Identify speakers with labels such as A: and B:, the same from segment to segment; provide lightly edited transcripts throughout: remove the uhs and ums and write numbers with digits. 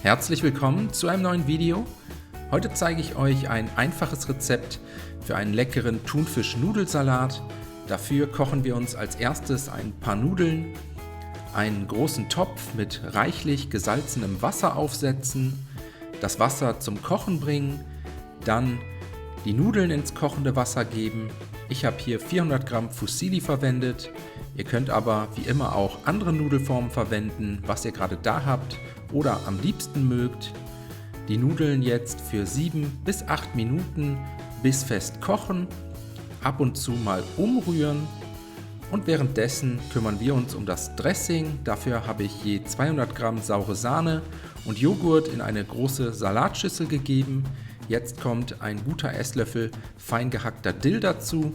A: Herzlich willkommen zu einem neuen Video. Heute zeige ich euch ein einfaches Rezept für einen leckeren Thunfisch-Nudelsalat. Dafür kochen wir uns als erstes ein paar Nudeln, einen großen Topf mit reichlich gesalzenem Wasser aufsetzen, das Wasser zum Kochen bringen, dann die Nudeln ins kochende Wasser geben. Ich habe hier 400 Gramm Fusilli verwendet. Ihr könnt aber wie immer auch andere Nudelformen verwenden, was ihr gerade da habt oder am liebsten mögt. Die Nudeln jetzt für 7 bis 8 Minuten bissfest kochen, ab und zu mal umrühren und währenddessen kümmern wir uns um das Dressing. Dafür habe ich je 200 Gramm saure Sahne und Joghurt in eine große Salatschüssel gegeben. Jetzt kommt ein guter Esslöffel fein gehackter Dill dazu.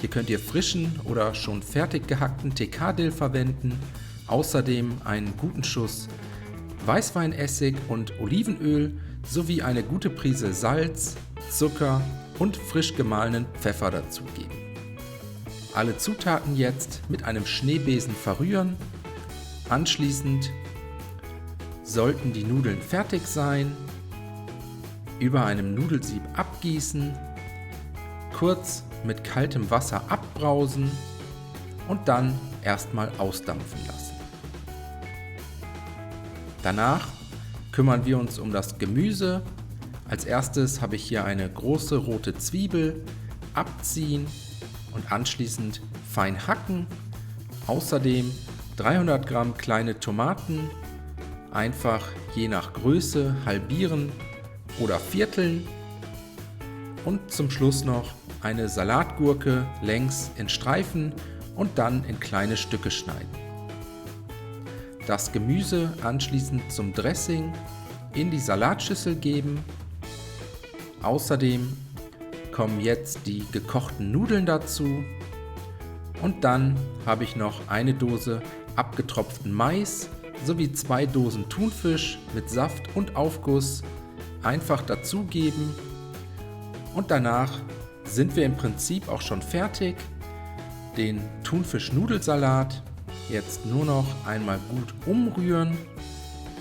A: Hier könnt ihr frischen oder schon fertig gehackten TK-Dill verwenden. Außerdem einen guten Schuss Weißweinessig und Olivenöl sowie eine gute Prise Salz, Zucker und frisch gemahlenen Pfeffer dazugeben. Alle Zutaten jetzt mit einem Schneebesen verrühren. Anschließend sollten die Nudeln fertig sein, über einem Nudelsieb abgießen, kurz mit kaltem Wasser abbrausen und dann erstmal ausdampfen lassen. Danach kümmern wir uns um das Gemüse. Als erstes habe ich hier eine große rote Zwiebel, abziehen und anschließend fein hacken. Außerdem 300 Gramm kleine Tomaten, einfach je nach Größe halbieren oder vierteln. Und zum Schluss noch eine Salatgurke längs in Streifen und dann in kleine Stücke schneiden. Das Gemüse anschließend zum Dressing in die Salatschüssel geben. Außerdem kommen jetzt die gekochten Nudeln dazu und dann habe ich noch eine Dose abgetropften Mais sowie 2 Dosen Thunfisch mit Saft und Aufguss einfach dazugeben und danach sind wir im Prinzip auch schon fertig. Den Thunfisch-Nudelsalat jetzt nur noch einmal gut umrühren,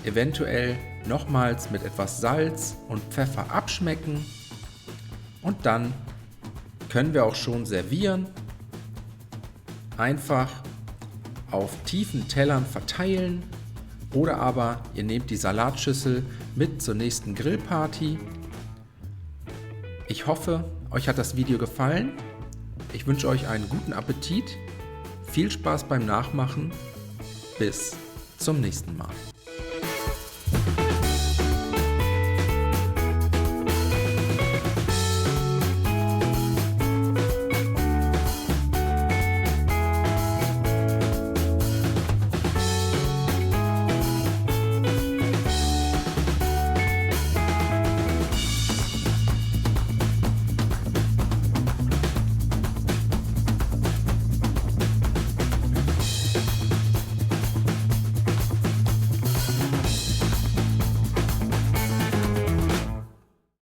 A: eventuell nochmals mit etwas Salz und Pfeffer abschmecken und dann können wir auch schon servieren. Einfach auf tiefen Tellern verteilen oder aber ihr nehmt die Salatschüssel mit zur nächsten Grillparty. Ich hoffe, euch hat das Video gefallen. Ich wünsche euch einen guten Appetit. Viel Spaß beim Nachmachen. Bis zum nächsten Mal.